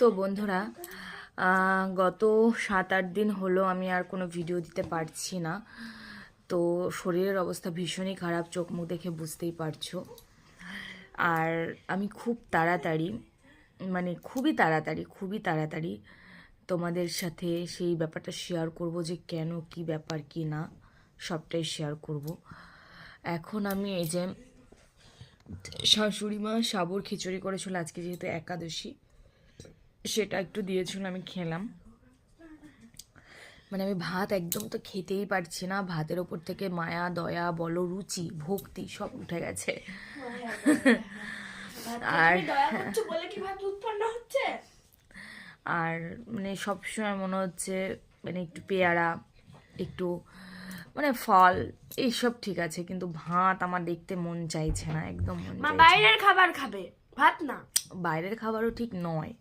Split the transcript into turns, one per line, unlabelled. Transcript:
তো বন্ধুরা, গত 7-8 দিন হলো আমি আর কোনো ভিডিও দিতে পারছি না। তো শরীরের অবস্থা ভীষণই খারাপ, চোখ মুখ দেখে বুঝতেই পারছো। আর আমি খুব তাড়াতাড়ি, মানে খুবই তাড়াতাড়ি তোমাদের সাথে সেই ব্যাপারটা শেয়ার করব, যে কেন, কি ব্যাপার, কি না, সবটাই শেয়ার করব। এখন আমি এই যে শাশুড়ি মা সাবুর খিচুড়ি করেছিল আজকে, যেহেতু একাদশী, সেটা একটু দিয়েছিল, আমি খেলাম। মানে আমি ভাত একদম তো খেতেই পারছি না, ভাতের ওপর থেকে মায়া দয়া বলো, রুচি ভক্তি সব উঠে গেছে। আর আর মানে সবসময় মনে হচ্ছে মানে একটু পেয়ারা, একটু মানে ফল, এইসব ঠিক আছে, কিন্তু ভাত আমার দেখতে মন চাইছে না, একদম মন চাইছে না।
বাইরের খাবার খাবে, ভাত না।
বাইরের খাবারও ঠিক নয়।